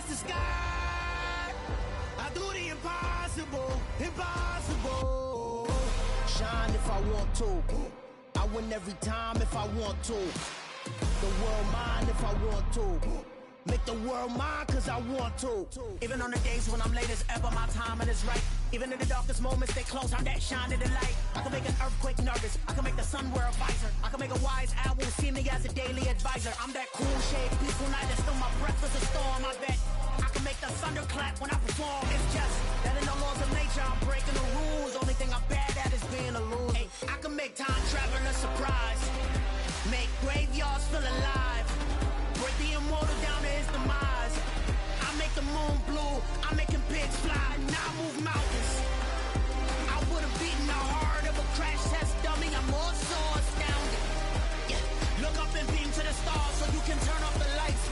the sky. I do the impossible, impossible. Shine if I want to. I win every time if I want to. The world mine if I want to. Make the world mine cause I want to. Even on the days when I'm late as ever, my timing is right. Even in the darkest moments, stay close, I'm that shine in the light. I can make an earthquake nervous, I can make the sun wear a visor. I can make a wise owl see me as a daily advisor. I'm that cool shade, peaceful night, that's still my breath is a storm, I bet. I can make the thunder clap when I perform. It's just that in the laws of nature, I'm breaking the rules. Only thing I'm bad at is being a loser. Hey, I can make time travel a surprise. Make graveyards feel alive. Break the immortal down to his demise. I make the moon blue, I'm making pigs fly. Now I move mountains. I would've beaten the heart of a crash test dummy. I'm more so astounded. Yeah. Look up and beam to the stars so you can turn off the lights.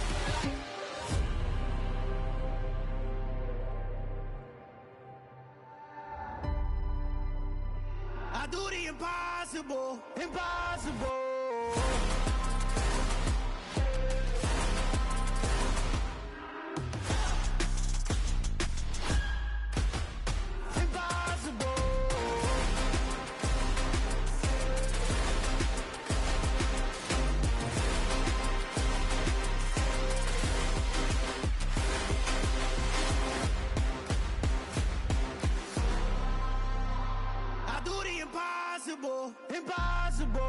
I do the impossible, impossible. Impossible, impossible.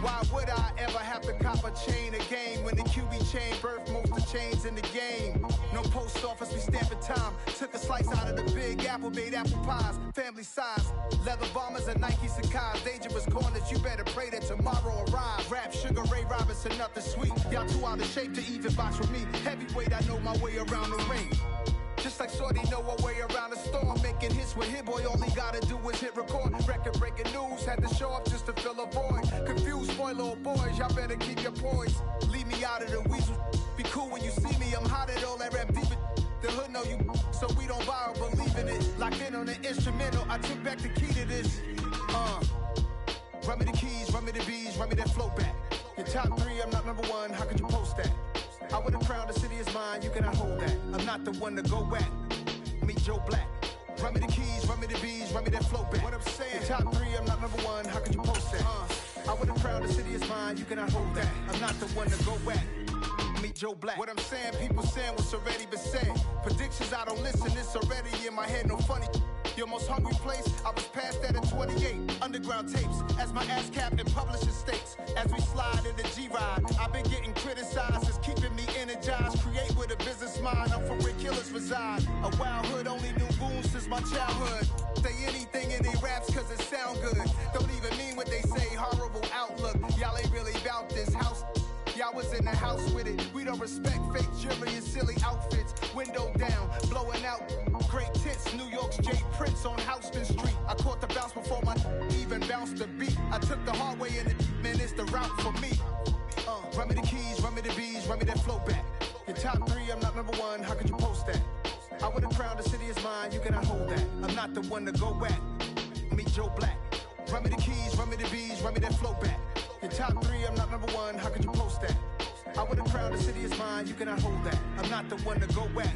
Why would I ever have to cop a chain again when the QB chain birthed most of chains in the game? No post office, we stamping time. Took a slice out of the big apple, made apple pies, family size. Leather bombers and Nike Sacai's. Dangerous corners, you better pray that tomorrow arrives. Rap, Sugar Ray Robinson, nothing sweet. Y'all too out of shape to even box with me. Heavyweight, I know my way around the ring. Just like Shorty know her way around the storm. Making hits with Hit Boy, all he gotta do is hit record. Record breaking news, had to show up just to fill a void. Confused boy, little boys, y'all better keep your poise. Leave me out of the weasel. Be cool when you see me, I'm hot at all that rap deep. The hood know you, so we don't borrow, believe in it. Locked in on the instrumental, I took back the key to this. Run me the keys, run me the bees, run me that flow back. Your top three, I'm not number one, how could you post that? I would've crowned the city is mine, you cannot hold that. I'm not the one to go back. Meet Joe Black. Run me the keys, run me the bees, run me that flow back. What I'm saying, your top three, I'm not number one, how could you post that? I would've crowned the city is mine, you cannot hold that. I'm not the one to go back. Meet Joe Black. What I'm saying, people saying what's already been said. Predictions, I don't listen, it's already in my head, no funny. Your most hungry place, I was past that at 28. Underground tapes, as my ass capped in publishing states. As we slide in the G-Ride, I've been getting criticized, it's keeping me energized. Create with a business mind, I'm from where killers reside. A wild hood, only knew goons since my childhood. Say anything in they raps cause it sound good. Don't even mean what they say, horrible outlook. Y'all ain't really about this house. Y'all was in the house with it. We don't respect fake jewelry and silly outfits. Window down, blowing out great tits. New York's J. Prince on Houston Street. I caught the bounce before my even bounced the beat. I took the hard way in it, man, it's the route for me. Run me the keys, run me the bees, run me that flow back. Your top three, I'm not number one, how could you post that? I would've crowned the city is mine, you cannot hold that. I'm not the one to go back. Meet Joe Black. Run me the keys, run me the bees, run me that flow back. Your top three, I'm not number one, how could you post that? I would've crowned the city is mine, you cannot hold that. I'm not the one to go back.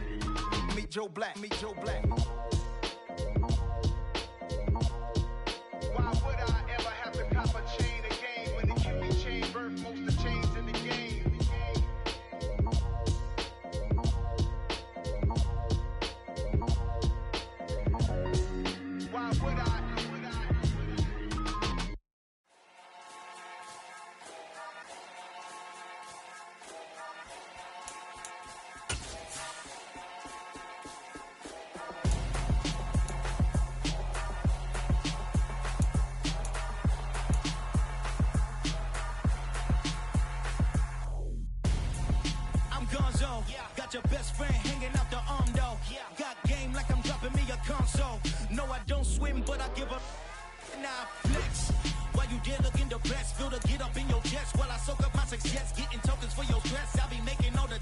Meet Joe Black, meet Joe Black. Why would I ever have to cop a chain again when the QB chain birthed most of the chains in the game? Why would I? Got your best friend hanging out the arm though. Got game like I'm dropping me a console. No, I don't swim, but I give a now flex. While you there looking the best, feel to get up in your chest while I soak up my success, getting tokens for your stress. I'll be making all the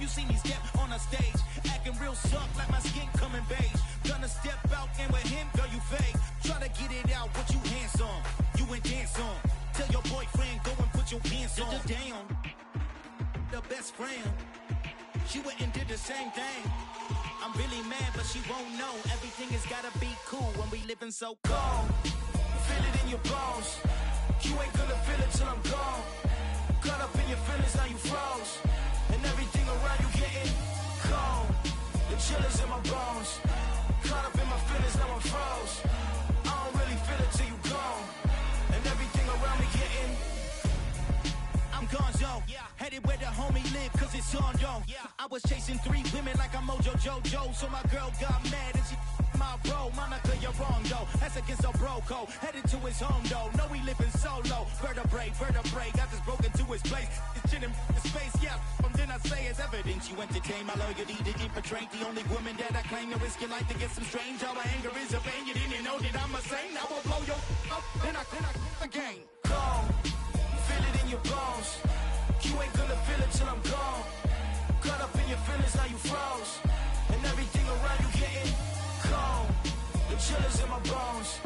you see me step on a stage, acting real soft like my skin coming beige. Gonna step out and with him, girl, you fake. Try to get it out, but you handsome. You ain't dance on. Tell your boyfriend, go and put your pants on. Down. The best friend. She went and did the same thing. I'm really mad, but she won't know. Everything has gotta be cool when we living so cold. Feel it in your bones. You ain't gonna feel it till I'm gone. Caught up in your feelings, now you froze. And everything around you getting cold. The chillers in my bones. Caught up in my feelings, now I'm froze. I don't really feel it till you gone. And everything around me getting I'm gonzo, headed where the homie live, cause it's on, yo. I was chasing 3 women like I'm Mojo Jojo, so my girl got mad and she my bro. Monica, you're wrong, though. That's against a bro code. Headed to his home, though. No, we living solo. Vertebrae, got this broken to his place. It's chin in space, yeah. From then I say it's evidence you entertain my loyalty. Did you portray the only woman that I claim to risk your life to get some strange? All my anger is a pain. You didn't know that I'm a saint. Now I'll blow your up. Then I again. Gone. Feel it in your bones. You ain't gonna feel it till I'm gone. Caught up in your feelings, now you froze. And everything around you getting cold. The chillers in my bones.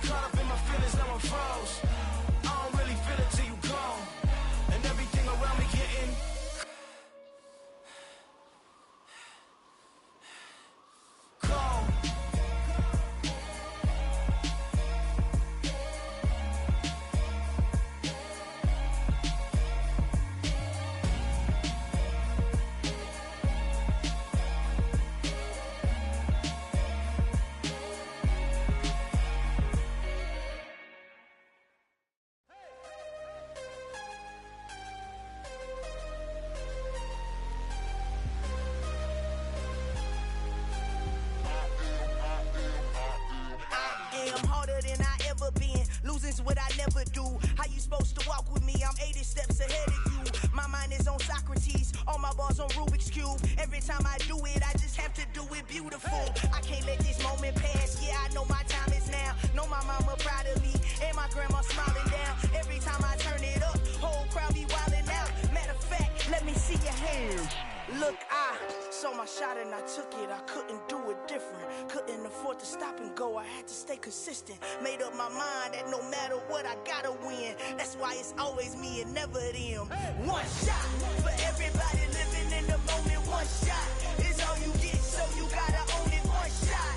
Caught up in my feelings, now I'm froze. I don't really feel it till you gone. And everything around me getting cold. Losing's what I never do. How you supposed to walk with me? I'm 80 steps ahead of you. My mind is on Socrates, all my bars on Rubik's Cube. Every time I do it, I just have to do it beautiful. I can't let this moment pass. Yeah, I know my time is now. Know my mama proud of me, and my grandma smiling down. Every time I turn it up, whole crowd be wilding out. Matter of fact, let me see your hands. Look, I saw my shot and I took it. I couldn't do it different. Couldn't afford to stop and go. I had to stay consistent. Made up my mind that no matter what, I gotta win. That's why it's always me and never them. One shot for everybody living in the moment. One shot is all you get, so you gotta own it. One shot.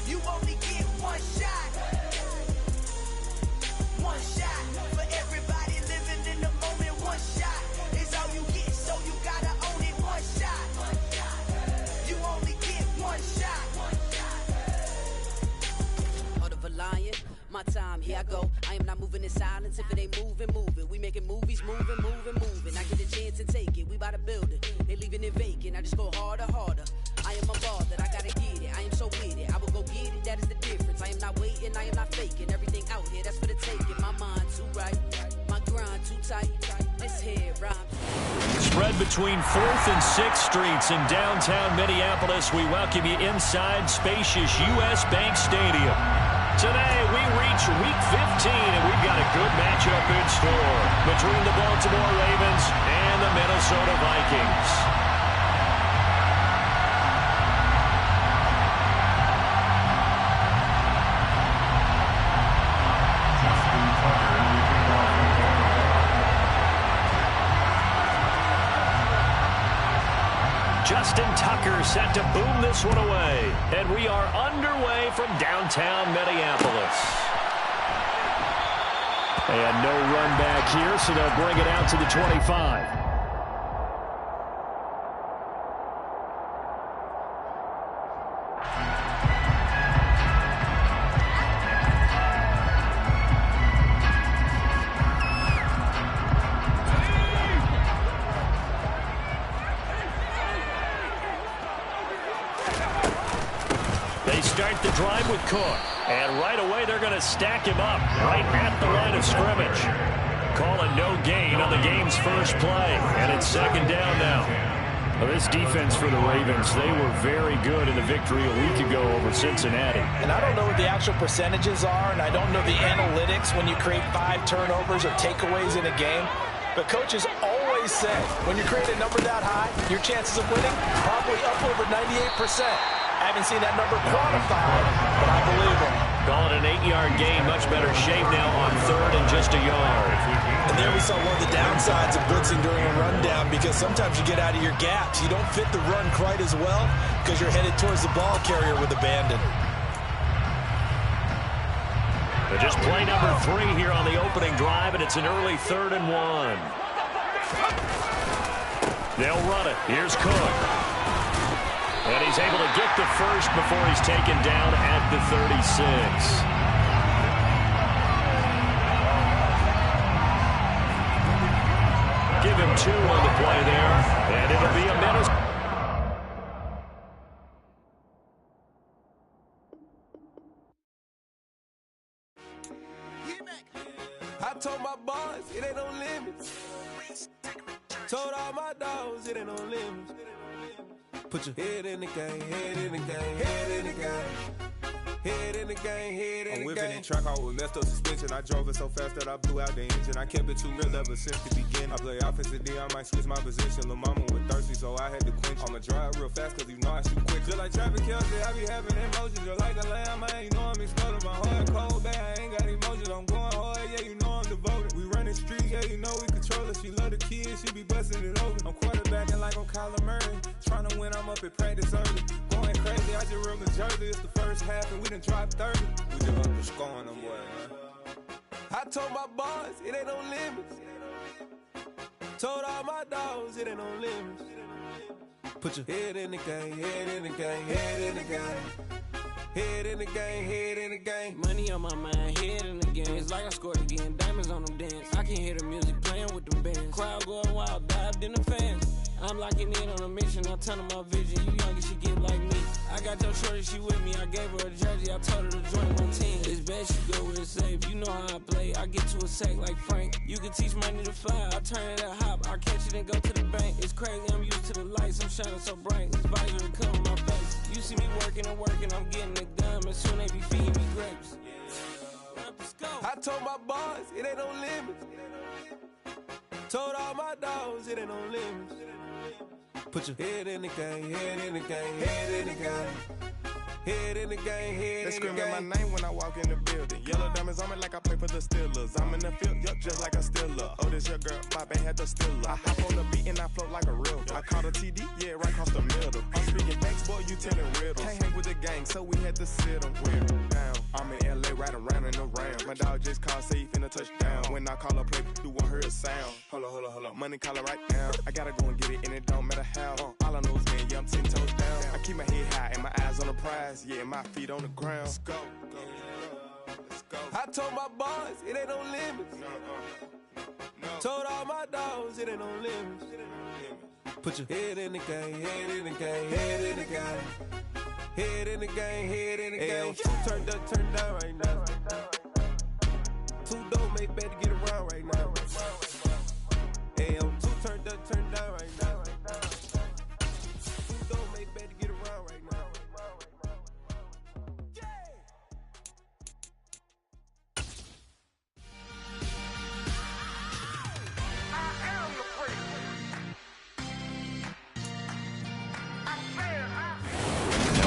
You only get one shot. One shot for everybody living in the moment. One shot is all you get, so you gotta own it. One shot. You only get one shot. Heart of a lion, my time, here I go. I am not moving in silence. If it ain't moving, move it. We making movies, moving. I get a chance to take it. We bout to build it. They leaving it vacant. I just go harder. I am a ball that I gotta get it. I am so with it. I will go get it. That is the difference. I am not waiting. I am not faking. Everything out here, that's for the taking. My mind too right. My grind too tight. This here rhymes. Spread between 4th and 6th Streets in downtown Minneapolis. We welcome you inside spacious U.S. Bank Stadium. Today, we reach Week 15, and we've got a good matchup in store between the Baltimore Ravens and the Minnesota Vikings. Justin Tucker set to boom this one away. And we are underway from downtown Minneapolis. And no run back here, so they'll bring it out to the 25. Start the drive with Cook. And right away, they're going to stack him up right at the line of scrimmage. Call a no gain on the game's first play. And it's 2nd down now. Well, this defense for the Ravens, they were very good in the victory a week ago over Cincinnati. And I don't know what the actual percentages are, and I don't know the analytics when you create 5 turnovers or takeaways in a game. But coaches always always said, when you create a number that high, your chances of winning probably up over 98%. I haven't seen that number quantified, but I believe him. Call it an 8-yard gain. Much better shape now on 3rd and just a yard. And there we saw one of the downsides of blitzing during a rundown, because sometimes you get out of your gaps. You don't fit the run quite as well because you're headed towards the ball carrier with abandon. But just play number 3 here on the opening drive, and it's an early 3rd and 1. They'll run it. Here's Cook. And he's able to get the first before he's taken down at the 36. Give him 2 on the play there, and it'll be a minute. I told my boys it ain't no limits. Told all my dogs it ain't no limits. Put your head in the game, head in the game, head in the game. Head in the game, head in the game. I'm whipping that track out with messed up suspension. I drove it so fast that I blew out the engine. I kept it too real ever since the beginning. I play offensive D, I might switch my position. Lil' mama was thirsty, so I had to quench. I'ma drive real fast, cause you know I shoot quick. Just like traffic Kelsey, I be having emotions. Just like a lamb, man, you know I'm exploding. My heart cold, bad, I ain't got emotions. I'm going hard, yeah, you know I'm devoted. We running streets, yeah, you know we control it. She love the kids, she be busting it over. I'm quarterbacking like I'm Kyler Murray. Trying to win, I'm up at practice early. Going crazy, I just real the jersey. It's the first half and we done dropped 30. We just up to scoring them, boy, man. I told my boys it ain't no limits. Told all my dogs it ain't no limits. Put your head in the game, head in the game, head in the game. Head in the game, head in the game. Money on my mind, head in the game. It's like I scored again, diamonds on them dance. I can hear the music playing with them bands. Crowd going wild, dived in the fans. I'm locking in on a mission, I'm telling my vision. You young and she get like me. I got your shorty, she with me. I gave her a jersey, I told her to join my team. It's best you go where it's safe. You know how I play. I get to a sack like Frank. You can teach money to fly. I turn it a hop. I catch it and go to the bank. It's crazy, I'm used to the lights. I'm shining so bright. This visor will cover my face. You see me working and working, I'm getting it done. And soon they be feeding me grapes. I told my boys it ain't no limits. Told all my dogs it ain't no limits. Put your head in the game, head in the game, head in the game. Head in the game, head in the game. They screaming my name when I walk in the building. Yellow diamonds on me like I play for the Steelers. I'm in the field, yup, just like a Steeler. Oh, this your girl, my band had the Steeler. I hop on the beat and I float like a real. I caught a TD, yeah, right across the middle. I'm speaking facts, boy, you telling riddles. Can't hang with the gang, so we had to sit them down. I'm in LA, right around and around. My dog just called, say he finna touchdown. When I call a play, you won't hear a sound. Hold up, money call it right now. I gotta go and get it, and it don't matter how. All I know is, man, yeah, I'm 10 toes down. I keep my head high and my eyes on the prize. Yeah, my feet on the ground. Let's go. Let's go. I told my boys it ain't no limits. No. Told all my dogs it ain't no limits. Put your head in the game, head in the game, head in the game. Head in the game, head in the game. Turned up, turned down right now. Too dope, make better get around right now. Too turned up, turned down right now. Too dope, make better get around right now.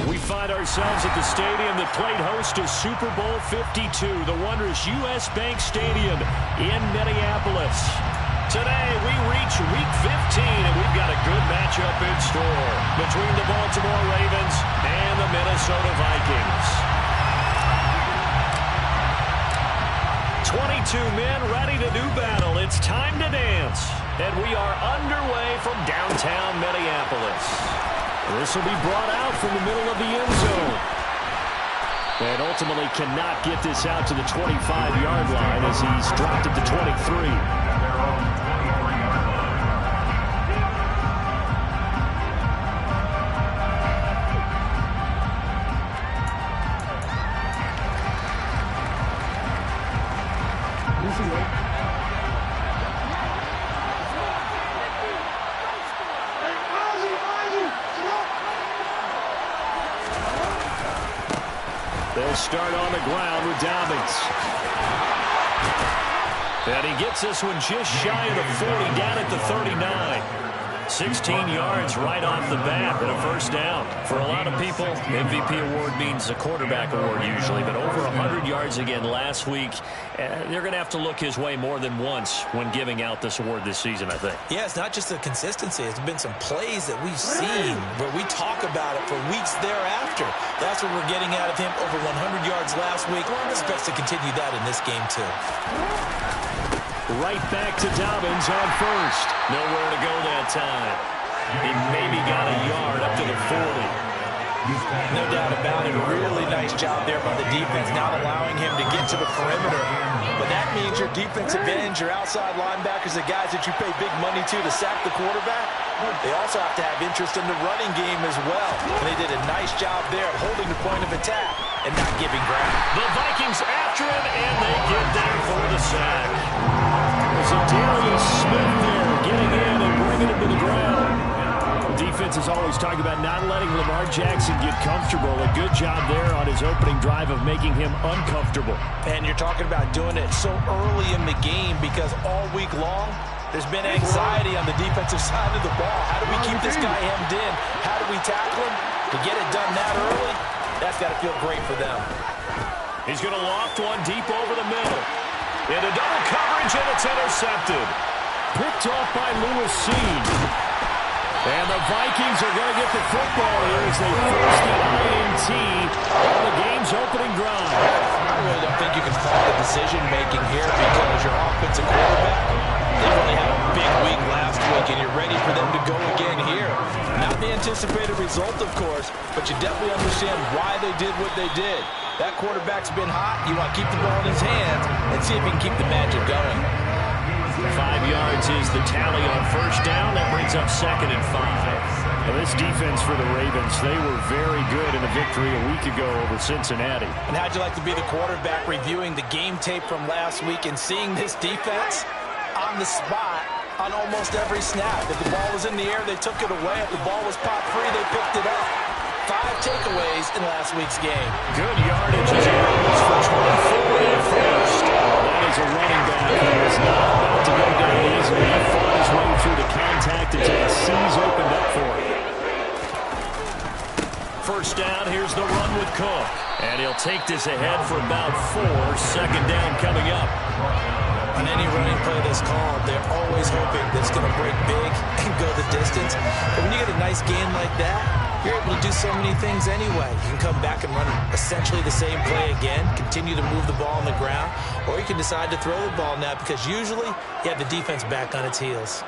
We find ourselves at the stadium that played host to Super Bowl 52, the wondrous U.S. Bank Stadium in Minneapolis. Today, we reach Week 15, and we've got a good matchup in store between the Baltimore Ravens and the Minnesota Vikings. 22 men ready to do battle. It's time to dance, and we are underway from downtown Minneapolis. This will be brought out from the middle of the end zone. And ultimately cannot get this out to the 25-yard line as he's dropped at the 23. They'll start on the ground with Dobbins. And he gets this one just shy of the 40, down at the 39. 16 yards right off the bat and a first down. For a lot of people, MVP award means a quarterback award usually, but over 100 yards again last week. They're going to have to look his way more than once when giving out this award this season, I think. Yeah, it's not just the consistency. It's been some plays that we've seen where we talk about it for weeks thereafter. That's what we're getting out of him. Over 100 yards last week. Expects to continue that in this game, too. Right back to Dobbins on first. Nowhere to go that time. He maybe got a yard up to the 40. No doubt about it. Really nice job there by the defense, not allowing him to get to the perimeter. But that means your defensive ends, your outside linebackers, the guys that you pay big money to sack the quarterback, they also have to have interest in the running game as well. And they did a nice job there of holding the point of attack and not giving ground. The Vikings after him, and they get there for the sack. There's a Darius Smith there getting in and bringing him to the ground. The defense is always talking about not letting Lamar Jackson get comfortable. A good job there on his opening drive of making him uncomfortable. And you're talking about doing it so early in the game because all week long, there's been anxiety on the defensive side of the ball. How do we keep this guy hemmed in? How do we tackle him? To get it done that early, that's got to feel great for them. He's going to loft one deep over the middle. Into double coverage, and it's intercepted. Picked off by Lewis Seed. And the Vikings are going to get the football here as they force the INT on the game's opening drive. I really don't think you can fault the decision-making here because your offensive quarterback, they really had a big week last week, and you're ready for them to go again here. Not the anticipated result, of course, but you definitely understand why they did what they did. That quarterback's been hot. You want to keep the ball in his hands and see if he can keep the magic going. 5 yards is the tally on first down. That brings up 2nd and 5. Now this defense for the Ravens, they were very good in the victory a week ago over Cincinnati. And how'd you like to be the quarterback reviewing the game tape from last week and seeing this defense on the spot on almost every snap? If the ball was in the air, they took it away. If the ball was popped free, they picked it up. 5 takeaways in last week's game. Good yardage as he runs for 24 and first. That is a running back who is not about to go down easily. He fought his way through the contact until the C's opened up for him. First down, here's the run with Cook. And he'll take this ahead for about 4. 2nd down coming up. On any running play that's called, they're always hoping that it's going to break big and go the distance. But when you get a nice gain like that, you're able to do so many things anyway. You can come back and run essentially the same play again, continue to move the ball on the ground, or you can decide to throw the ball now because usually you have the defense back on its heels.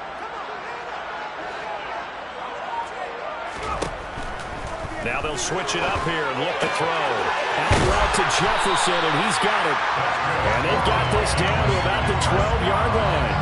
Now they'll switch it up here and look to throw. Out route to Jefferson, and he's got it. And they've got this down to about the 12-yard line.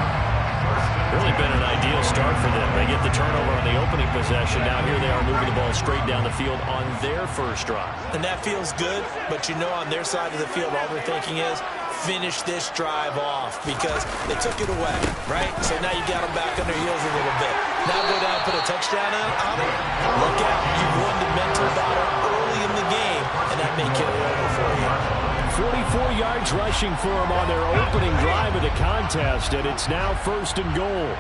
Really been an ideal start for them. They get the turnover on the opening possession. Now here they are moving the ball straight down the field on their first drive. And that feels good, but you know on their side of the field all they're thinking is finish this drive off because they took it away, right? So now you got them back on their heels a little bit. Now go down and put a touchdown on it. Look out. You've won the mental battle early in the game, and that may carry over for you. 44 yards rushing for him on their opening drive of the contest, and it's now 1st and goal.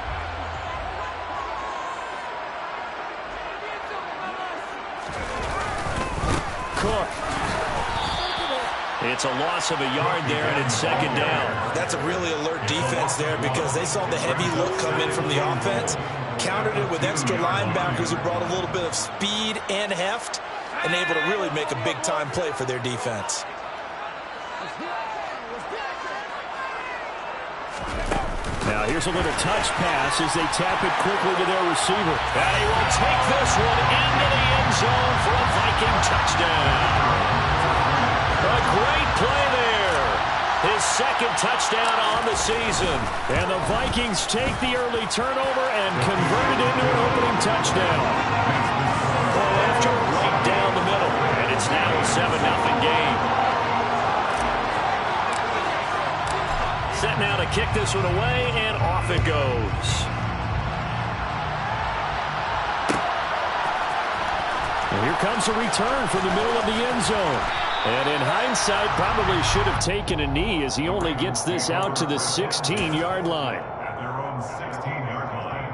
Cook. It's a loss of a yard there, and it's 2nd down. That's a really alert defense there because they saw the heavy look come in from the offense, countered it with extra linebackers who brought a little bit of speed and heft, and able to really make a big-time play for their defense. Now here's a little touch pass as they tap it quickly to their receiver. And he will take this one into the end zone for a Viking touchdown. A great play there. His 2nd touchdown on the season. And the Vikings take the early turnover and convert it into an opening touchdown. Well, after right down the middle. And it's now a 7-0 game. Set now to kick this one away, and off it goes. And here comes a return from the middle of the end zone. And in hindsight, probably should have taken a knee as he only gets this out to the 16-yard line. At their own 16-yard line.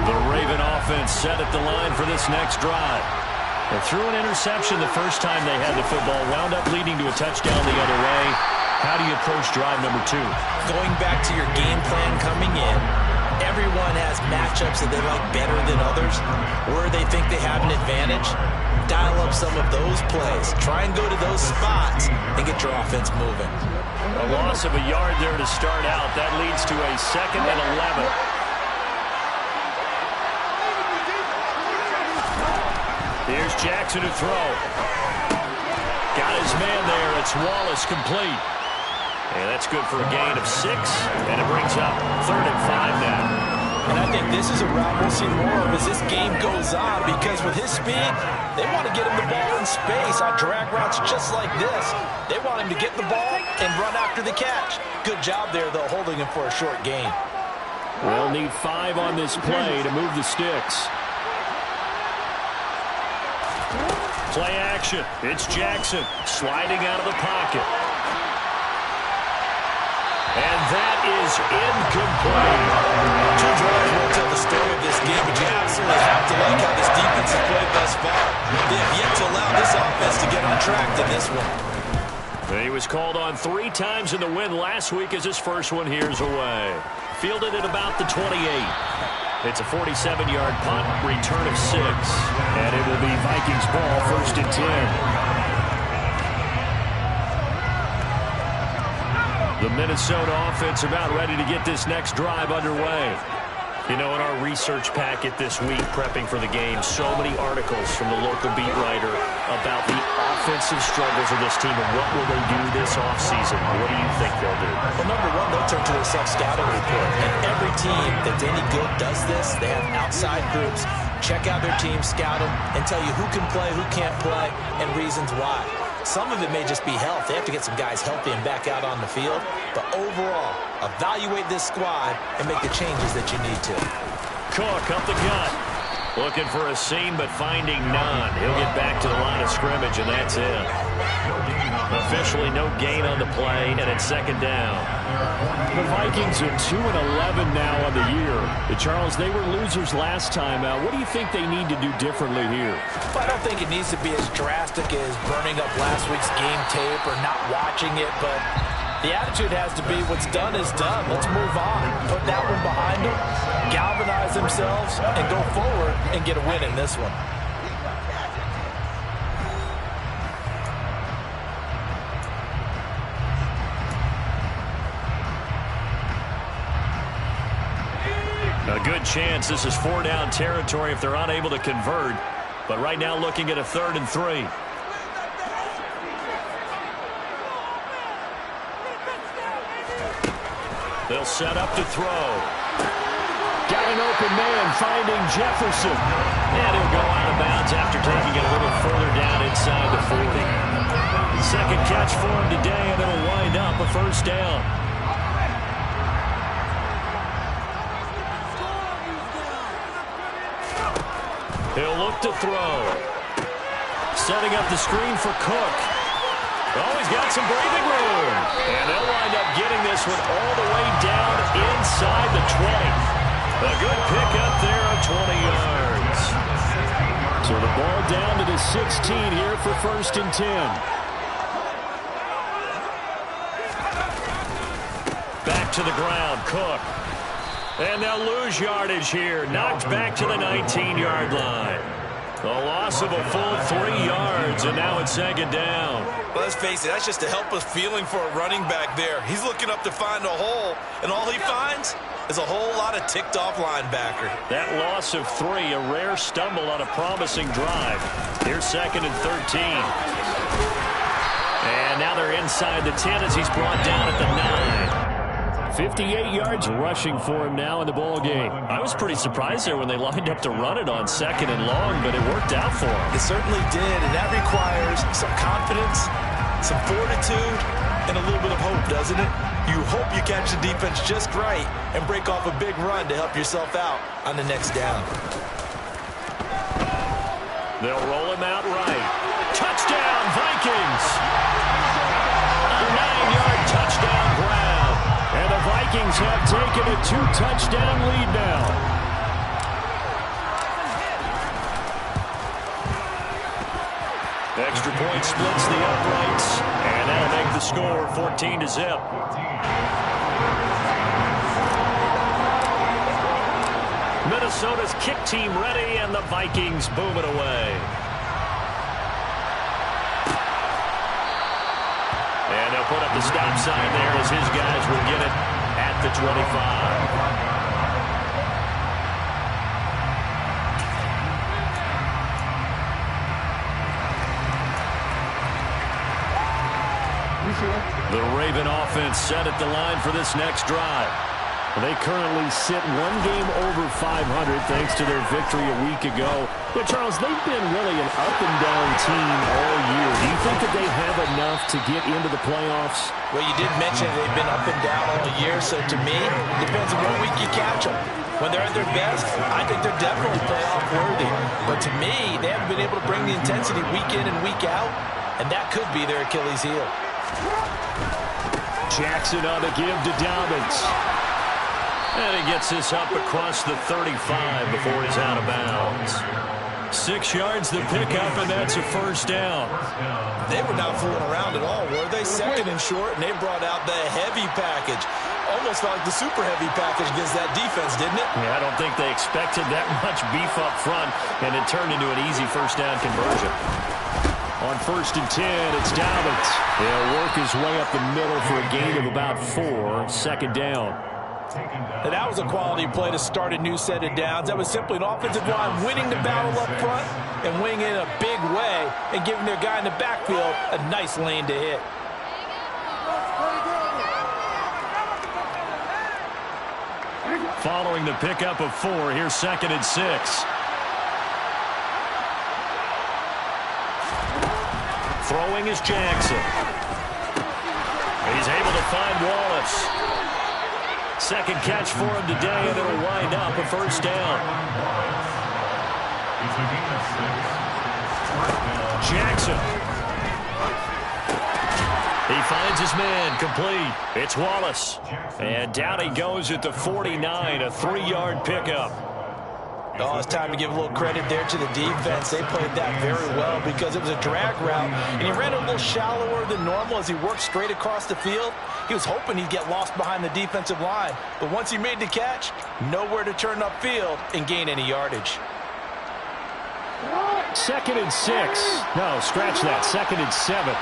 The Raven offense set at the line for this next drive. They threw an interception the first time they had the football, wound up leading to a touchdown the other way. How do you approach drive number 2? Going back to your game plan coming in, everyone has matchups that they like better than others, where they think they have an advantage. Dial up some of those plays. Try and go to those spots and get your offense moving. A loss of a yard there to start out. That leads to a 2nd and 11. Here's Jackson to throw. Got his man there. It's Wallace complete. And that's good for a gain of 6. And it brings up 3rd and 5 now. And I think this is a route we'll see more of as this game goes on, because with his speed, they want to get him the ball in space on drag routes just like this. They want him to get the ball and run after the catch. Good job there, though, holding him for a short gain. We'll need 5 on this play to move the sticks. Play action. It's Jackson sliding out of the pocket. And that is incomplete. 2 drives won't tell the story of this game, but you absolutely have to like how this defense has played thus far. They have yet to allow this offense to get on track to this one. He was called on 3 times in the win last week as his first one here's away. Fielded at about the 28. It's a 47-yard punt, return of 6. And it will be Vikings ball, 1st and 10. The Minnesota offense about ready to get this next drive underway. You know, in our research packet this week, prepping for the game, so many articles from the local beat writer about the offensive struggles of this team and what will they do this offseason. What do you think they'll do? Well, number one, they'll turn to their self-scouting report. And every team that's any good does this. They have outside groups. Check out their team, scout them, and tell you who can play, who can't play, and reasons why. Some of it may just be health. They have to get some guys healthy and back out on the field. But overall, evaluate this squad and make the changes that you need to. Cook up the gut. Looking for a seam, but finding none. He'll get back to the line of scrimmage, and that's it. Officially no gain on the play, and it's 2nd down. The Vikings are 2-11 now on the year. Charles, they were losers last time out. What do you think they need to do differently here? Well, I don't think it needs to be as drastic as burning up last week's game tape or not watching it, but the attitude has to be what's done is done. Let's move on. Put that one behind them, galvanize themselves, and go forward and get a win in this one. A good chance this is 4-down territory if they're unable to convert. But right now looking at a 3rd and 3. They'll set up to throw. Got an open man finding Jefferson. And he'll go out of bounds after taking it a little further down inside the 40. 2nd catch for him today, and it'll wind up a 1st down. He'll look to throw. Setting up the screen for Cook. Oh, he's got some breathing room. And they'll wind up getting this one all the way down inside the 20. A good pickup there of 20 yards. So the ball down to the 16 here for 1st and 10. Back to the ground, Cook. And they'll lose yardage here. Knocked back to the 19-yard line. A loss of a full 3 yards, and now it's 2nd down. Well, let's face it, that's just a helpless feeling for a running back there. He's looking up to find a hole, and all he finds is a whole lot of ticked-off linebacker. That loss of 3, a rare stumble on a promising drive. Here's 2nd and 13. And now they're inside the 10 as he's brought down at the 9. 58 yards rushing for him now in the ball game. I was pretty surprised there when they lined up to run it on 2nd and long, but it worked out for him. It certainly did, and that requires some confidence some fortitude and a little bit of hope, doesn't it? You hope you catch the defense just right and break off a big run to help yourself out on the next down. They'll roll him out right. Touchdown, Vikings! A 9-yard touchdown grab. And the Vikings have taken a 2-touchdown lead now. Extra point splits the uprights, and that'll make the score 14-0. Minnesota's kick team ready, and the Vikings boom it away. And they'll put up the stop sign there as his guys will get it at the 25. The Raven offense set at the line for this next drive. They currently sit one game over 500 thanks to their victory a week ago. But, Charles, they've been really an up-and-down team all year. Do you think that they have enough to get into the playoffs? Well, you did mention they've been up and down all year, so to me, it depends on what week you catch them. When they're at their best, I think they're definitely playoff worthy. But to me, they haven't been able to bring the intensity week in and week out, and that could be their Achilles heel. Jackson on the give to Dobbins. And he gets this up across the 35 before he's out of bounds. 6 yards the pickup, and that's a first down. They were not fooling around at all, were they? Second and short, and they brought out the heavy package. Almost like the super heavy package against that defense, didn't it? Yeah, I don't think they expected that much beef up front, and it turned into an easy first down conversion. On 1st and 10, it's Dobbins. He'll work his way up the middle for a gain of about 4. Second down. Now, that was a quality play to start a new set of downs. That was simply an offensive line winning the battle up front and winning in a big way and giving their guy in the backfield a nice lane to hit. Following the pickup of 4, here's 2nd and 6. Throwing is Jackson. He's able to find Wallace. Second catch for him today, and it'll wind up a first down. Jackson. He finds his man, complete. It's Wallace. And down he goes at the 49, a 3-yard pickup. Oh, it's time to give a little credit there to the defense. They played that very well because it was a drag route, and he ran a little shallower than normal as he worked straight across the field. He was hoping he'd get lost behind the defensive line, but once he made the catch, nowhere to turn upfield and gain any yardage. 2nd and 6. No, scratch that. 2nd and 7.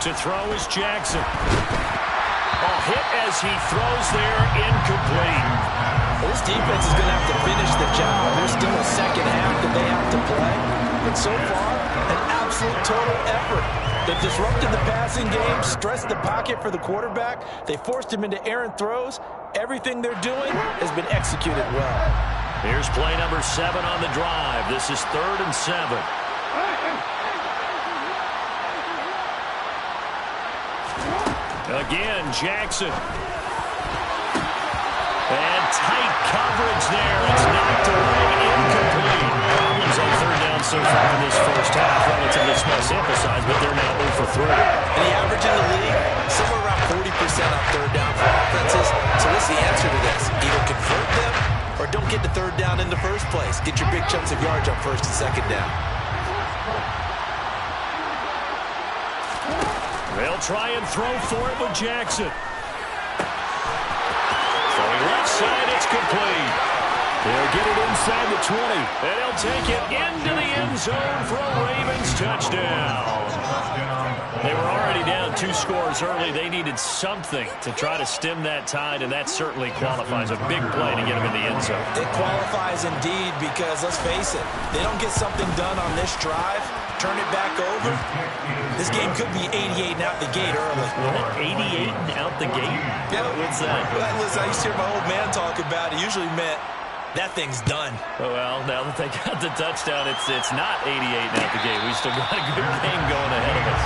To throw is Jackson. A hit as he throws there, incomplete. Well, this defense is going to have to finish the job. There's still a second half that they have to play. But so far, an absolute total effort. They've disrupted the passing game, stressed the pocket for the quarterback. They forced him into errant throws. Everything they're doing has been executed well. Here's play number 7 on the drive. This is 3rd and 7. Again, Jackson. And tight coverage there. It's knocked away, incomplete. Problems on 3rd down so far in this first half. Relatively small sample size, but they're now 0 for 3. And the average in the league, somewhere around 40% on 3rd down for offenses. So what's the answer to this? Either convert them or don't get the 3rd down in the first place. Get your big chunks of yards on 1st and 2nd down. They'll try and throw for it with Jackson. Throwing left side, it's complete. They'll get it inside the 20. And they'll take it into the end zone for a Ravens touchdown. They were already down 2 scores early. They needed something to try to stem that tide, and that certainly qualifies. A big play to get them in the end zone. It qualifies indeed because, let's face it, they don't get something done on this drive, turn it back over, this game could be 88 and out the gate early. 88 and out the gate? Yeah. What's that? Listen, I used to hear my old man talk about it. Usually meant that thing's done. Well, now that they got the touchdown, it's not 88 now at the game. We still got a good game going ahead of us.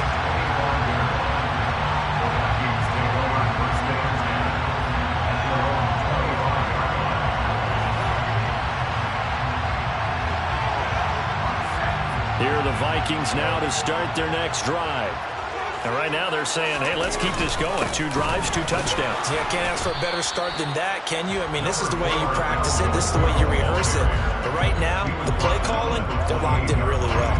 Here are the Vikings now to start their next drive. And right now they're saying, hey, let's keep this going. 2 drives, 2 touchdowns. Yeah, can't ask for a better start than that, can you? I mean, this is the way you practice it. This is the way you rehearse it. But right now, the play calling, they're locked in really well.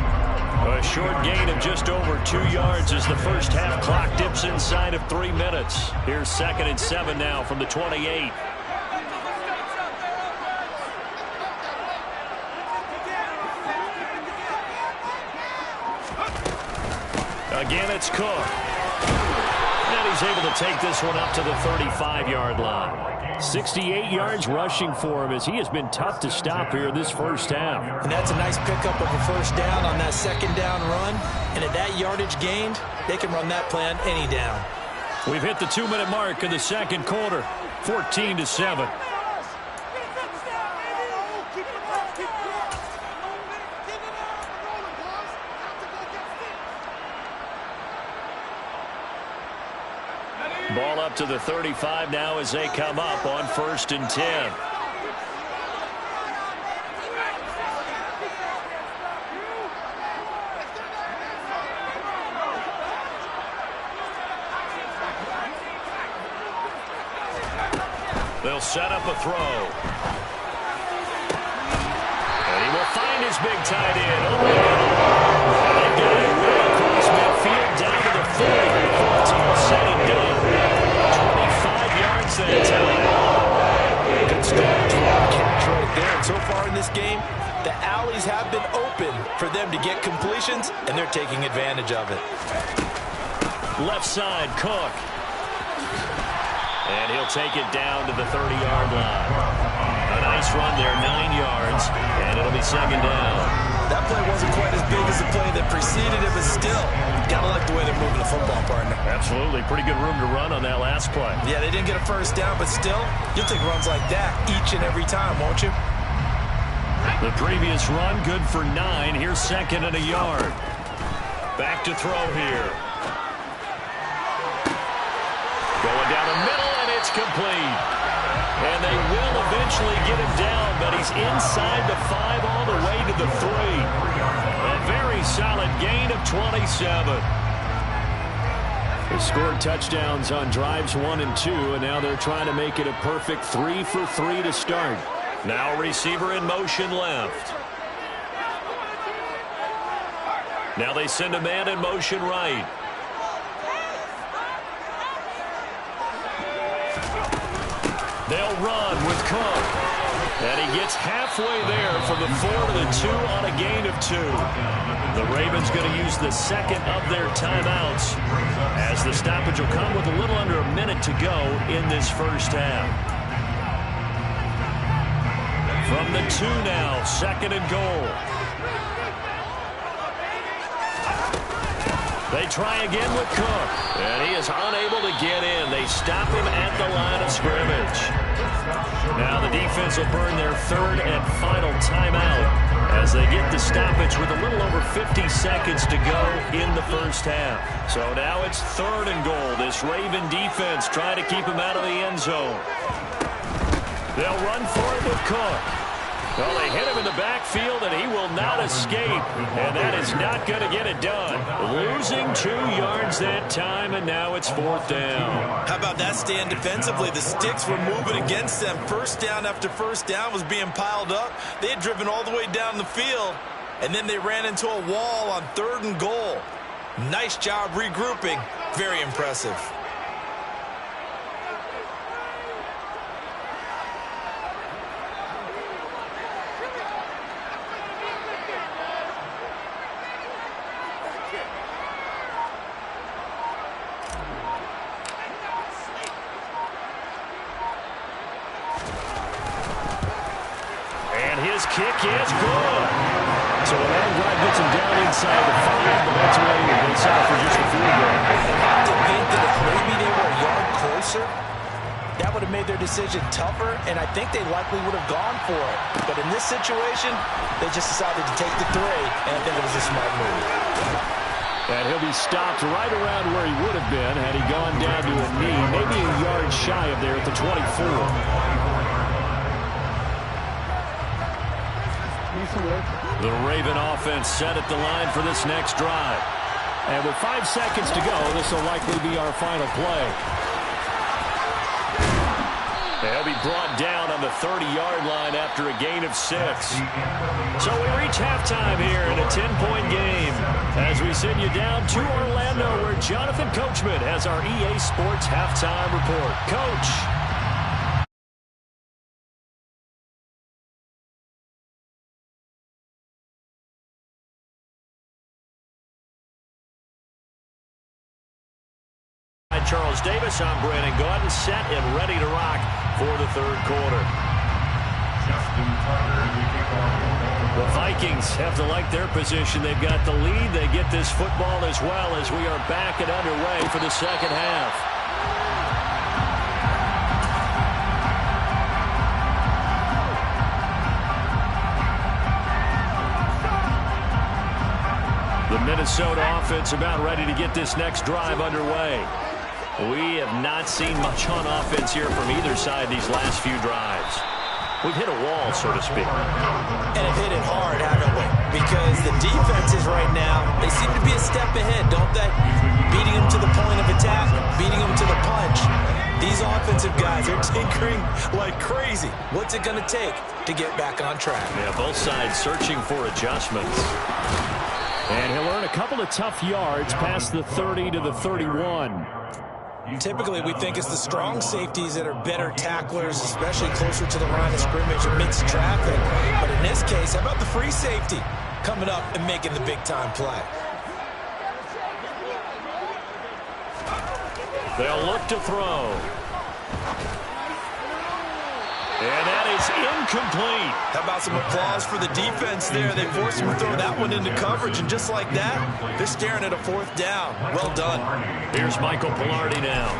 A short gain of just over 2 yards as the first half clock dips inside of 3 minutes. Here's 2nd and 7 now from the 28. Again, it's Cook. And he's able to take this one up to the 35-yard line. 68 yards rushing for him as he has been tough to stop here this first half. And that's a nice pickup of a first down on that second down run. And at that yardage gained, they can run that play on any down. We've hit the 2-minute mark in the second quarter. 14-7. Ball up to the 35 now as they come up on 1st and 10. They'll set up a throw. And he will find his big tight end. And they've got it way across midfield down to the 40. 14 set and done. 25 yards that time. Good start to catch right there. And so far in this game, the alleys have been open for them to get completions, and they're taking advantage of it. Left side, Cook. And he'll take it down to the 30-yard line. A nice run there, 9 yards, and it'll be 2nd down. That play wasn't quite as big as the play that preceded it, but still, gotta like the way they're moving the football, partner. Absolutely. Pretty good room to run on that last play. Yeah, they didn't get a first down, but still, you'll take runs like that each and every time, won't you? The previous run, good for 9. Here's 2nd and a yard. Back to throw here. Going down the middle, and it's complete. And they will eventually get him down, but he's inside the 5 all the way to the 3. A very solid gain of 27. They scored touchdowns on drives 1 and 2, and now they're trying to make it a perfect 3 for 3 to start. Now receiver in motion left. Now they send a man in motion right. They'll run with Cook. And he gets halfway there from the 4 to the 2 on a gain of 2. The Ravens going to use the second of their timeouts as the stoppage will come with a little under a minute to go in this first half. From the 2 now, 2nd and goal. They try again with Cook, and he is unable to get in. They stop him at the line of scrimmage. Now the defense will burn their 3rd and final timeout as they get the stoppage with a little over 50 seconds to go in the first half. So now it's 3rd and goal. This Raven defense trying to keep him out of the end zone. They'll run for it with Cook. Well, they hit him in the backfield, and he will not escape. And that is not going to get it done. Losing 2 yards that time, and now it's 4th down. How about that stand defensively? The sticks were moving against them. First down after first down was being piled up. They had driven all the way down the field, and then they ran into a wall on 3rd and goal. Nice job regrouping. Very impressive. Kick is good. So a long drive gets him down inside the 5, but that's why they settle for just a field goal. I have to think that if maybe they were a yard closer, that would have made their decision tougher, and I think they likely would have gone for it. But in this situation, they just decided to take the 3, and I think it was a smart move. And he'll be stopped right around where he would have been had he gone down to a knee, maybe a yard shy of there at the 24. The Raven offense set at the line for this next drive. And with 5 seconds to go, this will likely be our final play. They'll be brought down on the 30-yard line after a gain of 6. So we reach halftime here in a 10-point game as we send you down to Orlando where Jonathan Coachman has our EA Sports halftime report. Coach. Charles Davis, I'm Brandon Gaudin, set and ready to rock for the third quarter. The Vikings have to like their position. They've got the lead. They get this football as well as we are back and underway for the second half. The Minnesota offense about ready to get this next drive underway. We have not seen much on offense here from either side these last few drives. We've hit a wall, so to speak. And have hit it hard, haven't we? Because the defenses right now, they seem to be a step ahead, don't they? Beating them to the point of attack, beating them to the punch. These offensive guys are tinkering like crazy. What's it going to take to get back on track? Yeah, both sides searching for adjustments. And he'll earn a couple of tough yards past the 30 to the 31. Typically, we think it's the strong safeties that are better tacklers, especially closer to the line of scrimmage amidst traffic. But in this case, how about the free safety coming up and making the big-time play? They'll look to throw. And that is incomplete. How about some applause for the defense there? They forced him to throw that one into coverage, and just like that, they're staring at a 4th down. Well done. Here's Michael Pilardi now.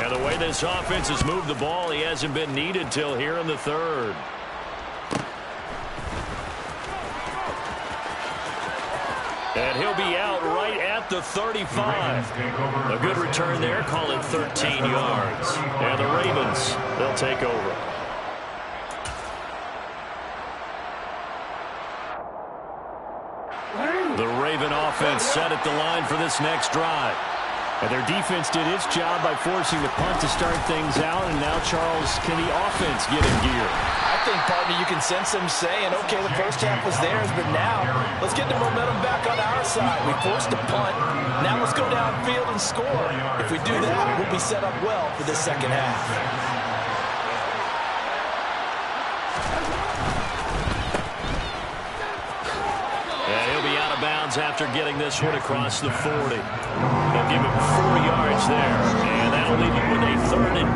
And the way this offense has moved the ball, he hasn't been needed till here in the 3rd. And he'll be out right at the 35. A good return there, call it 13 yards. And the Ravens, they'll take over. The Raven offense set at the line for this next drive. And their defense did its job by forcing the punt to start things out. And now, Charles, can the offense get in gear? I think, partner, you can sense them saying, okay, the first half was theirs, but now let's get the momentum back on our side. We forced a punt. Now let's go downfield and score. If we do that, we'll be set up well for the second half. Bounds after getting this one across the 40. They'll give him 4 yards there, and that'll leave him with a 3rd and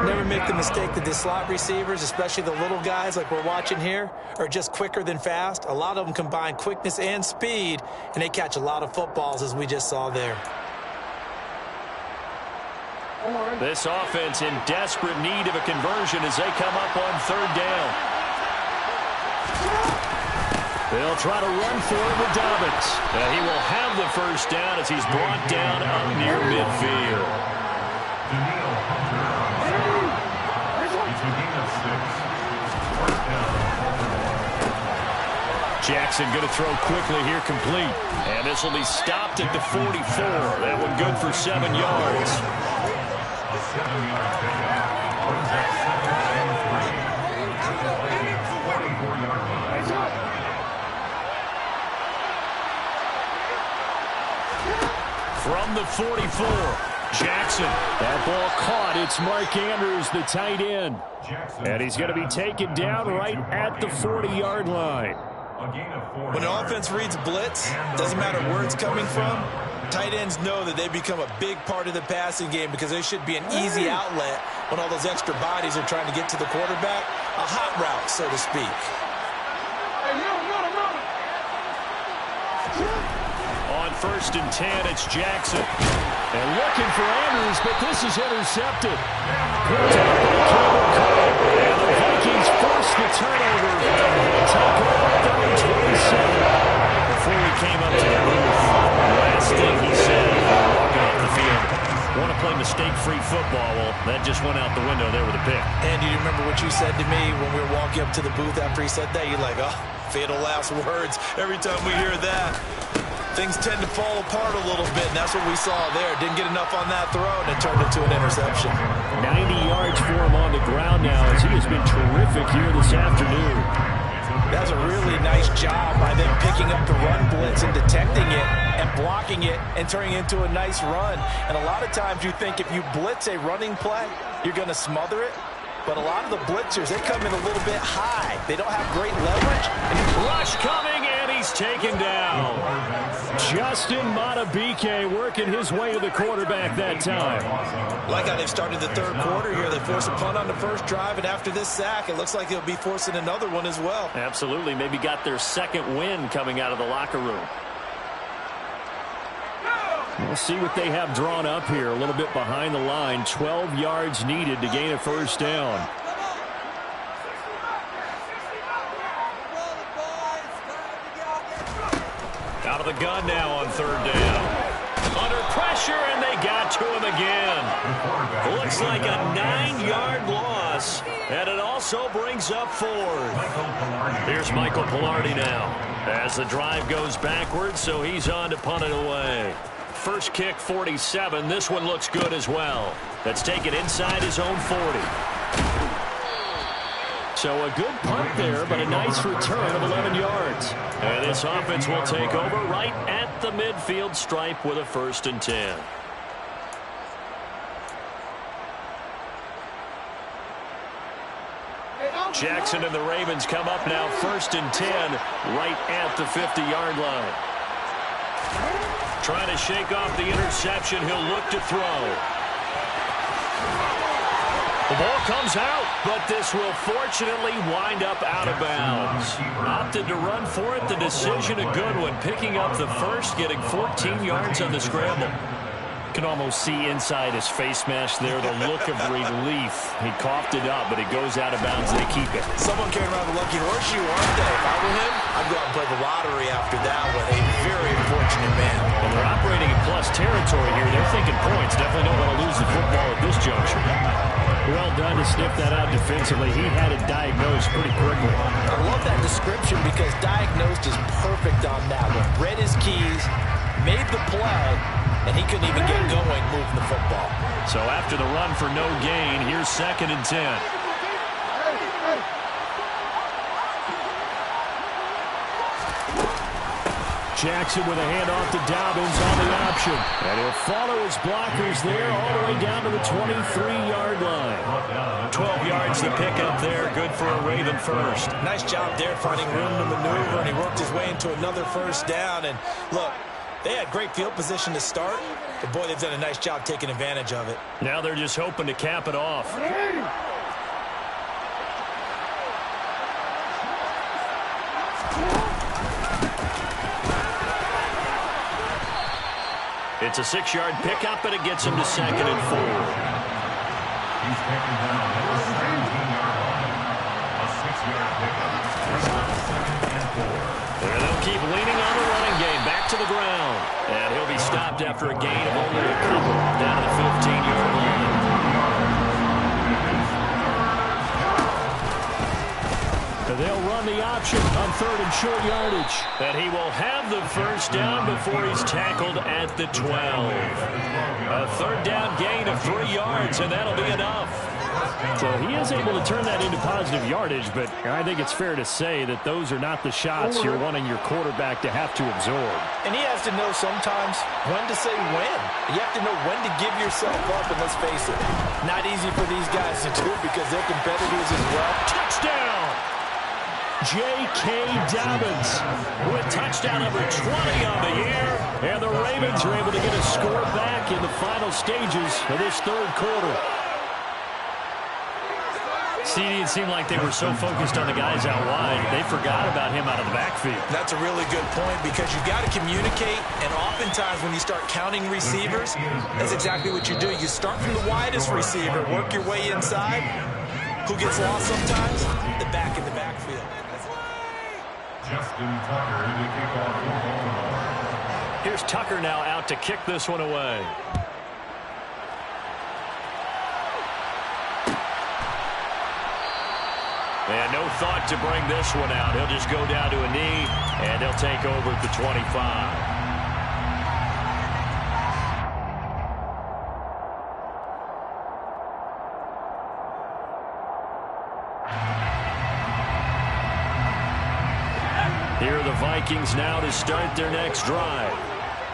2. Never make the mistake that the slot receivers, especially the little guys like we're watching here, are just quicker than fast. A lot of them combine quickness and speed, and they catch a lot of footballs, as we just saw there. This offense in desperate need of a conversion as they come up on 3rd down. They'll try to run for it with Dobbins. And he will have the first down as he's brought down up near midfield. Jackson going to throw quickly here, complete. And this will be stopped at the 44. That one good for 7 yards. From the 44, Jackson. That ball caught. It's Mark Andrews, the tight end. And he's going to be taken down right at the 40-yard line. When an offense reads blitz, doesn't matter where it's coming from, tight ends know that they become a big part of the passing game because they should be an easy outlet when all those extra bodies are trying to get to the quarterback. A hot route, so to speak. On 1st and 10, it's Jackson. And looking for Andrews, but this is intercepted. Picked up by Campbell Cole. And the Vikings force the turnover. Take over 3rd and 27. Before he came up to the booth, the last thing he said walking off the field, want to play mistake-free football. Well, that just went out the window there with a pick. And you remember what you said to me when we were walking up to the booth after he said that? You're like, oh, fatal last words. Every time we hear that, things tend to fall apart a little bit, and that's what we saw there. Didn't get enough on that throw, and it turned into an interception. 90 yards for him on the ground now, as he has been terrific here this afternoon. That's a really nice job by them picking up the run blitz and detecting it and blocking it and turning it into a nice run. And a lot of times you think if you blitz a running play, you're going to smother it. But a lot of the blitzers, they come in a little bit high. They don't have great leverage. Rush coming, and he's taken down. Justin Matabike working his way to the quarterback that time. Like how they've started the 3rd quarter here. They force a punt on the first drive, and after this sack, it looks like they'll be forcing another one as well. Absolutely. Maybe got their 2nd win coming out of the locker room. We'll see what they have drawn up here. A little bit behind the line. 12 yards needed to gain a 1st down. Out of the gun now on 3rd down. Under pressure, and they got to him again. Looks like a 9-yard loss, and it also brings up 4th. Here's Michael Pilardi now as the drive goes backwards, so he's on to punt it away. First kick, 47. This one looks good as well. That's taken inside his own 40. So a good punt there, but a nice return of 11 yards. And this offense will take over right at the midfield stripe with a 1st and 10. Jackson and the Ravens come up now 1st and 10 right at the 50-yard line. Trying to shake off the interception. He'll look to throw. The ball comes out, but this will fortunately wind up out of bounds. Opted to run for it. The decision a good one. Picking up the 1st, getting 14 yards on the scramble. Can almost see inside his face mask there the look of relief. He coughed it up, but it goes out of bounds. They keep it. Someone came around the lucky horseshoe, aren't they? If I were him, I'd go out and play the lottery after that one. A very fortunate man. And they're operating in plus territory here. They're thinking points. Definitely don't want to lose the football at this juncture. Well done to sniff that out defensively. He had it diagnosed pretty quickly. I love that description because diagnosed is perfect on that one. Read his keys, made the play, and he couldn't even get going moving the football. So after the run for no gain, here's 2nd and 10. Jackson with a handoff to Dobbins on the option. And he'll follow his blockers there all the way down to the 23-yard line. 12 yards to pick up there. Good for a Raven 1st. Nice job there finding room to maneuver, and he worked his way into another 1st down. And look, they had great field position to start, but boy, they've done a nice job taking advantage of it. Now they're just hoping to cap it off. It's a 6-yard pickup, and it gets him to 2nd and 4. He's taken down at the 17-yard line. A 6-yard pickup. 2nd and 4. And they'll keep leaning on the running game. Back to the ground. And he'll be stopped after a gain of only a couple down to the 15-yard line. They'll run the option on 3rd and short yardage. And he will have the 1st down before he's tackled at the 12. A 3rd down gain of 3 yards, and that'll be enough. So he is able to turn that into positive yardage, but I think it's fair to say that those are not the shots you're wanting your quarterback to have to absorb. And he has to know sometimes when to say when. You have to know when to give yourself up, and let's face it, not easy for these guys to do because they're competitors as well. Touchdown! J.K. Dobbins with touchdown number 20 on the year. And the Ravens are able to get a score back in the final stages of this 3rd quarter. CD, it seemed like they were so focused on the guys out wide, they forgot about him out of the backfield. That's a really good point because you got to communicate, and oftentimes when you start counting receivers, that's exactly what you do. You start from the widest receiver, work your way inside. Who gets lost sometimes? The back in the backfield. Justin Tucker to kick off for Baltimore. Here's Tucker now out to kick this one away. And no thought to bring this one out. He'll just go down to a knee, and they'll take over at the 25. Here are the Vikings now to start their next drive.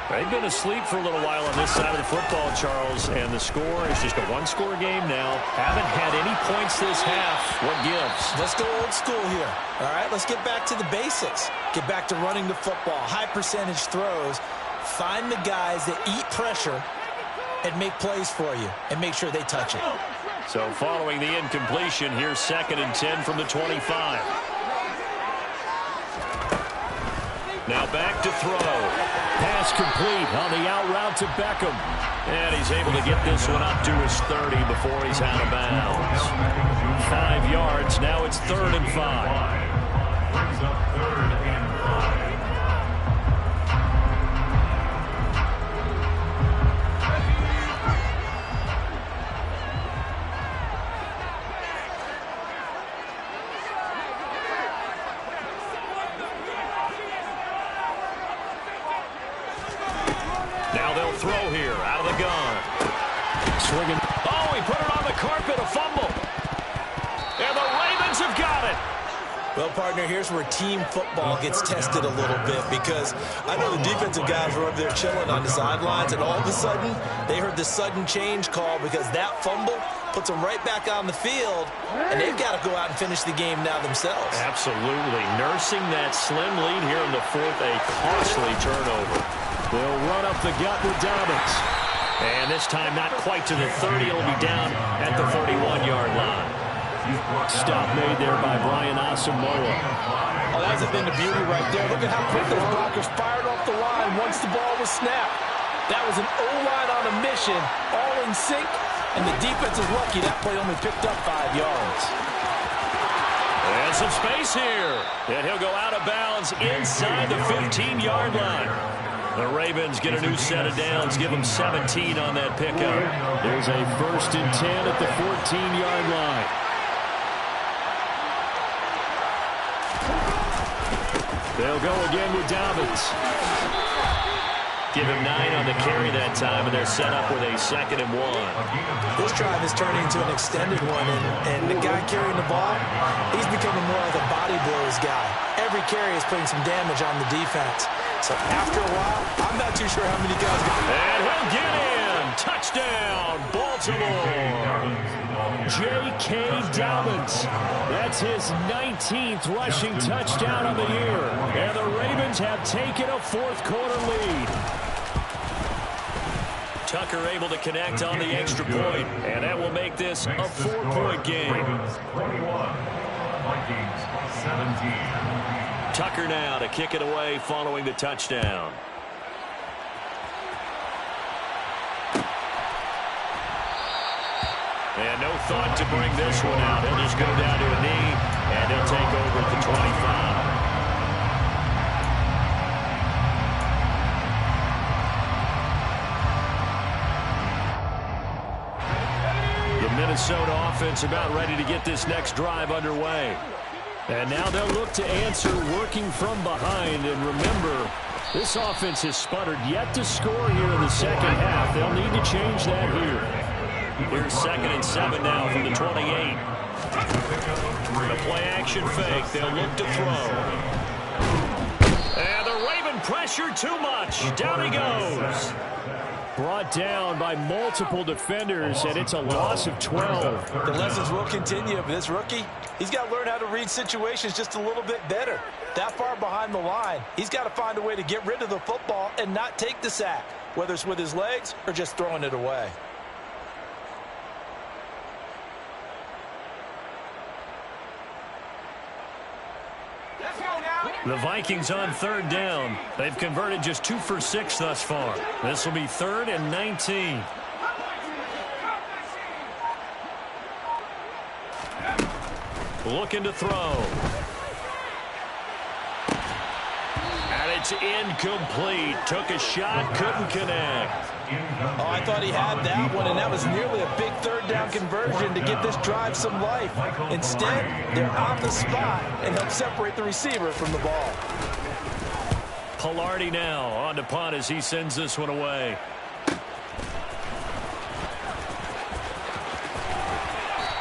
They've been asleep for a little while on this side of the football, Charles, and the score is just a one-score game now. Haven't had any points this half. What gives? Let's go old school here. All right, let's get back to the basics. Get back to running the football, high percentage throws. Find the guys that eat pressure and make plays for you and make sure they touch it. So following the incompletion, here's 2nd and 10 from the 25. Now back to throw. Pass complete on the out route to Beckham. And he's able to get this one up to his 30 before he's out of bounds. 5 yards. Now it's 3rd and 5. Brings up 3rd and 5. Now they'll throw here out of the gun. Swinging. Oh, he put it on the carpet, a fumble. And the Ravens have got it. Well, partner, here's where team football gets tested a little bit because I know the defensive guys were up there chilling on the sidelines, and all of a sudden, they heard the sudden change call because that fumble puts them right back on the field, and they've got to go out and finish the game now themselves. Absolutely. Nursing that slim lead here in the 4th, a costly turnover. They'll run up the gut with Dobbins. And this time not quite to the 30. It'll be down at the 31-yard line. Stop made there by Brian Asamoah. Oh, that's a thing of beauty right there. Look at how quick those blockers fired off the line once the ball was snapped. That was an O-line on a mission, all in sync, and the defense is lucky that play only picked up 5 yards. And some space here. And he'll go out of bounds inside the 15-yard line. The Ravens get a new set of downs, give them 17 on that pickup. There's a 1st and 10 at the 14-yard line. They'll go again with Dobbins. Give him 9 on the carry that time, and they're set up with a 2nd and 1. This drive is turning into an extended one, and the guy carrying the ball, he's becoming more like a body blows guy. Every carry is putting some damage on the defense. So after a while, I'm not too sure how many guys get. And he'll get in. Touchdown, Baltimore. J.K. Dobbins. That's his 19th rushing touchdown of the year. And the Ravens have taken a 4th-quarter lead. Tucker able to connect on the extra point, and that will make this a 4-point game. Ravens 21, Vikings 17. Tucker now to kick it away following the touchdown. And no thought to bring this one out. He'll just go down to a knee, and he'll take over at the 25. The Minnesota offense about ready to get this next drive underway. And now they'll look to answer working from behind. And remember, this offense has sputtered yet to score here in the 2nd half. They'll need to change that here. Here's 2nd and 7 now from the 28. The play-action fake. They'll look to throw. And the Raven pressure too much. Down he goes. Brought down by multiple defenders, and it's a loss of 12. The lessons will continue, but this rookie, he's got to learn how to read situations just a little bit better. That far behind the line, he's got to find a way to get rid of the football and not take the sack, whether it's with his legs or just throwing it away. The Vikings on third down. They've converted just 2 for 6 thus far. This will be 3rd and 19. Looking to throw. And it's incomplete. Took a shot, couldn't connect. Oh, I thought he had that one, and that was nearly a big third down conversion to give this drive some life. Instead, they're on the spot and help separate the receiver from the ball. Pilardi now on to punt as he sends this one away.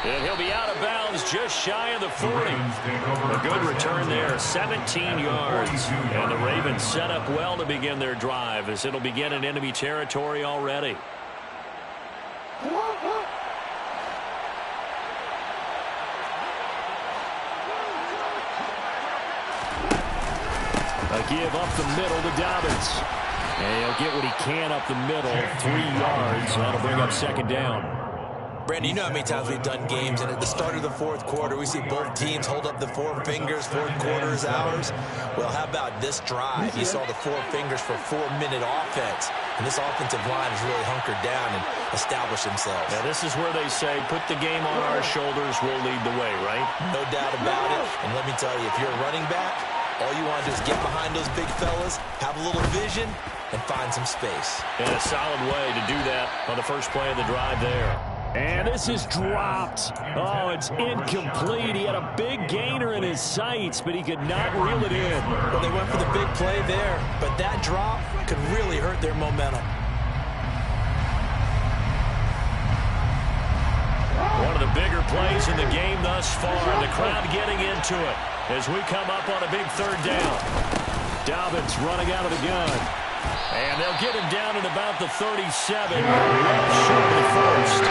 And he'll be out of bounds just shy of the 40. A good return there, 17 yards. And the Ravens set up well to begin their drive as it'll begin in enemy territory already. A give up the middle to Dobbins. And he'll get what he can up the middle, 3 yards. That'll bring up second down. Brandon, you know how many times we've done games, and at the start of the fourth quarter, we see both teams hold up the 4 fingers, fourth quarter is ours. Well, how about this drive? You saw the 4 fingers for 4-minute offense, and this offensive line has really hunkered down and established themselves. Now, this is where they say, put the game on our shoulders, we'll lead the way, right? No doubt about it, and let me tell you, if you're a running back, all you want to do is get behind those big fellas, have a little vision, and find some space. And a solid way to do that on the first play of the drive there. And this is dropped. Oh, it's incomplete. He had a big gainer in his sights, but he could not reel it in. Well, they went for the big play there, but that drop could really hurt their momentum. One of the bigger plays in the game thus far. The crowd getting into it as we come up on a big third down. Dobbins running out of the gun. And they'll get him down at about the 37. Well short of the first.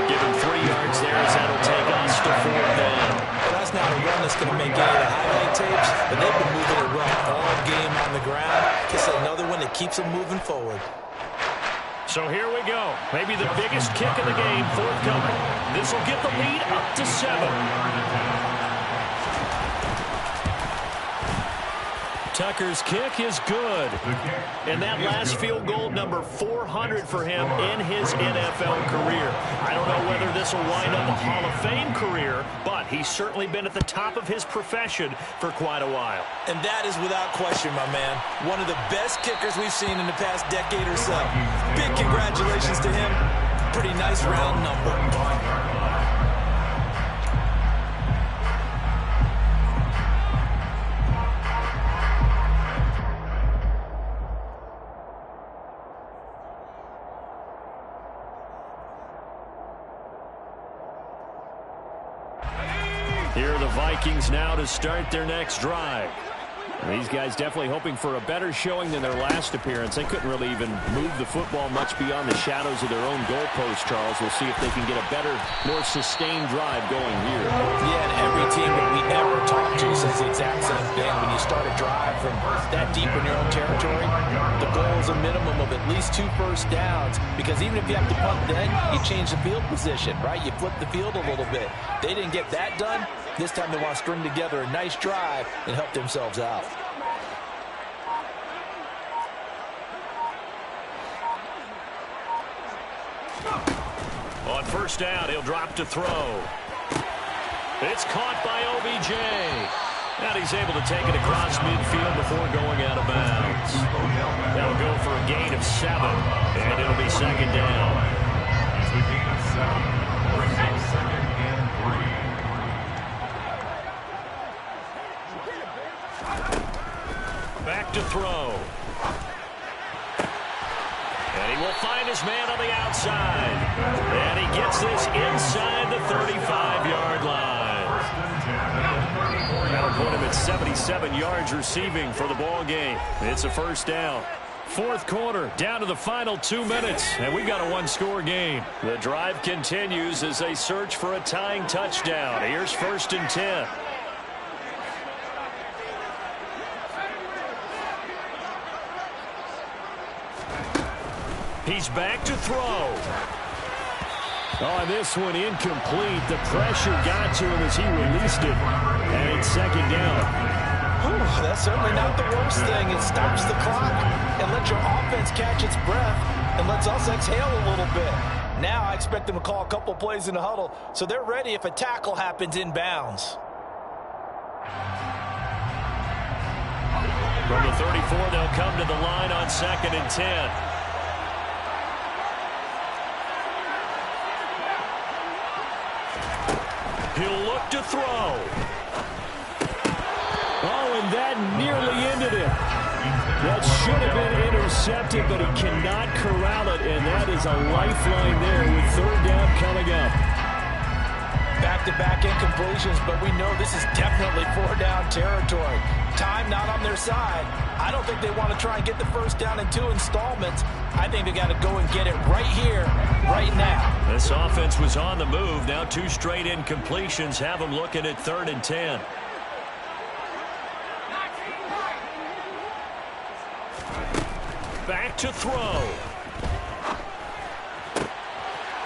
Give him 3 yards there as that'll take us to 4th down. Well, that's not a run that's going to make any of the highlight tapes, but they've been moving a run all game on the ground. Just another one that keeps them moving forward. So here we go. Maybe the biggest kick of the game forthcoming. This will get the lead up to 7. Tucker's kick is good. And that last field goal, number 400 for him in his NFL career. I don't know whether this will wind up a Hall of Fame career, but he's certainly been at the top of his profession for quite a while. And that is without question, my man. One of the best kickers we've seen in the past decade or so. Big congratulations to him. Pretty nice round number. Here are the Vikings now to start their next drive. These guys definitely hoping for a better showing than their last appearance. They couldn't really even move the football much beyond the shadows of their own goalpost, Charles. We'll see if they can get a better, more sustained drive going here. Yeah, and every team that we ever talk to says the exact same thing. When you start a drive from that deep in your own territory, the goal is a minimum of at least 2 first downs, because even if you have to punt then, you change the field position, right? You flip the field a little bit. They didn't get that done. This time they want to string together a nice drive and help themselves out. On first down, he'll drop to throw. It's caught by OBJ. And he's able to take it across midfield before going out of bounds. That'll go for a gain of 7, and it'll be second down. It's a gain of 7. Brings up 2nd and 3. Back to throw. And he will find his man on the outside. And he gets this inside the 35-yard line. That'll put him at 77 yards receiving for the ball game. It's a first down. Fourth quarter, down to the final 2 minutes, and we got a 1-score game. The drive continues as they search for a tying touchdown. Here's 1st and 10. He's back to throw. Oh, this one incomplete. The pressure got to him as he released it. And it's second down. That's certainly not the worst thing. It stops the clock and lets your offense catch its breath and lets us exhale a little bit. Now I expect them to call a couple plays in the huddle so they're ready if a tackle happens inbounds. From the 34, they'll come to the line on 2nd and 10. He'll look to throw. Oh, and that nearly ended it. That should have been intercepted, but he cannot corral it, and that is a lifeline there with 3rd down coming up. Back-to-back incompletions, but we know this is definitely 4-down territory. Time not on their side. I don't think they want to try and get the 1st down in 2 installments. I think they got to go and get it right here, right now. This offense was on the move. Now 2 straight incompletions have them looking at 3rd and 10. Back to throw.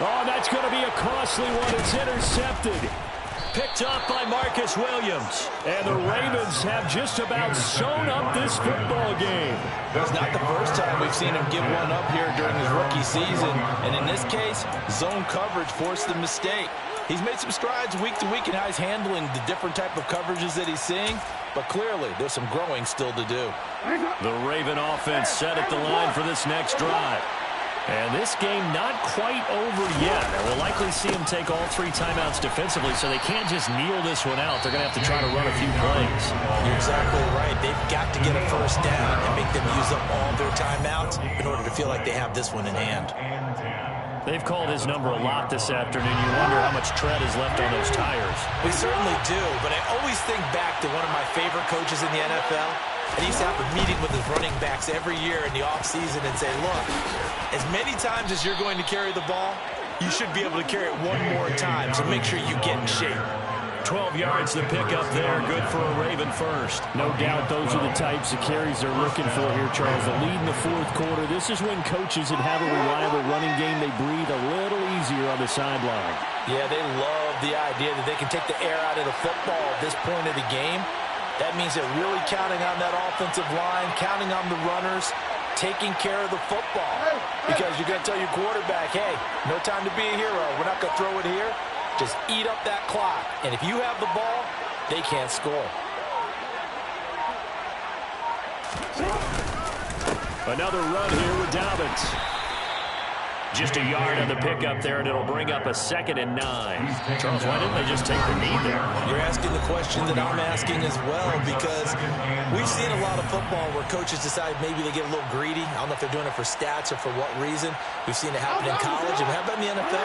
Oh, that's going to be a costly one. It's intercepted. Picked up by Marcus Williams. And the Ravens have just about sewn up this football game. It's not the first time we've seen him give one up here during his rookie season. And in this case, zone coverage forced the mistake. He's made some strides week to week in how he's handling the different type of coverages that he's seeing. But clearly, there's some growing still to do. The Raven offense set at the line for this next drive. And this game not quite over yet. And we'll likely see them take all 3 timeouts defensively, so they can't just kneel this one out. They're going to have to try to run a few plays. You're exactly right. They've got to get a 1st down and make them use up all their timeouts in order to feel like they have this one in hand. They've called his number a lot this afternoon. You wonder how much tread is left on those tires. We certainly do, but I always think back to one of my favorite coaches in the NFL. And he used to have a meeting with his running backs every year in the offseason and say, look, as many times as you're going to carry the ball, you should be able to carry it one more time, so make sure you get in shape. 12 yards to pick up there. Good for a Raven first. No doubt those are the types of carries they're looking for here, Charles. The lead in the 4th quarter. This is when coaches that have a reliable running game, they breathe a little easier on the sideline. Yeah, they love the idea that they can take the air out of the football at this point of the game. That means they're really counting on that offensive line, counting on the runners, taking care of the football. Because you're going to tell your quarterback, hey, no time to be a hero. We're not going to throw it here. Just eat up that clock. And if you have the ball, they can't score. Another run here with Dobbins. Just a yard on the pickup there, and it'll bring up a 2nd and 9. Charles, why didn't they just take the knee there? You're asking the question that I'm asking as well, because we've seen a lot of football where coaches decide maybe they get a little greedy. I don't know if they're doing it for stats or for what reason. We've seen it happen in college, and how about in the NFL?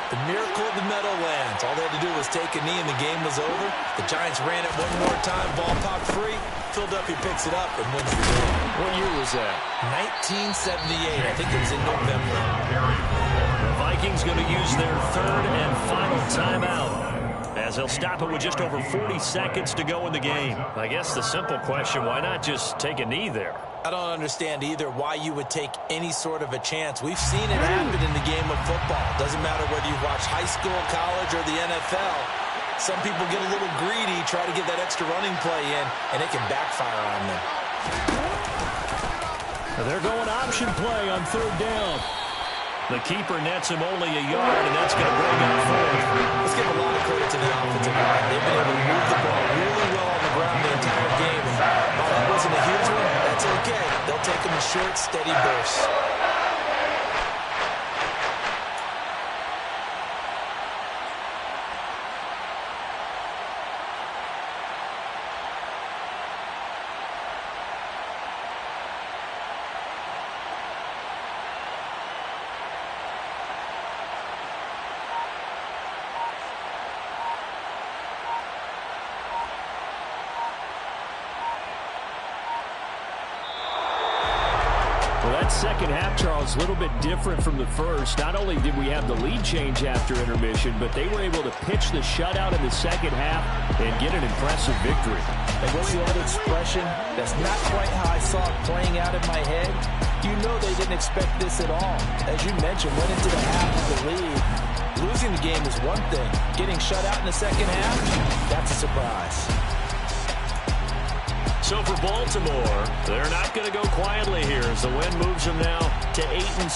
The miracle of the Meadowlands. All they had to do was take a knee, and the game was over. The Giants ran it one more time. Ball popped free. Philadelphia picks it up and wins the game. What year was that? 1978. I think it was in November. The Vikings going to use their 3rd and final timeout, as they'll stop it with just over 40 seconds to go in the game. I guess the simple question, why not just take a knee there? I don't understand either why you would take any sort of a chance. We've seen it happen in the game of football. Doesn't matter whether you watch high school, college, or the NFL. Some people get a little greedy, try to get that extra running play in, and it can backfire on them. They're going option play on 3rd down. The keeper nets him only a yard, and that's going to bring up 4th. Let's give a lot of credit to the offensive line. They've been able to move the ball really well on the ground the entire game. And while that wasn't a huge one, that's okay. They'll take them in short, steady bursts. That second half, Charles, a little bit different from the first. Not only did we have the lead change after intermission, but they were able to pitch the shutout in the second half and get an impressive victory. And what's the other expression? That's not quite how I saw it playing out in my head. You know they didn't expect this at all. As you mentioned, went into the half of the lead. Losing the game is one thing. Getting shut out in the second half, that's a surprise. So for Baltimore, they're not going to go quietly here as the win moves them now to 8-6.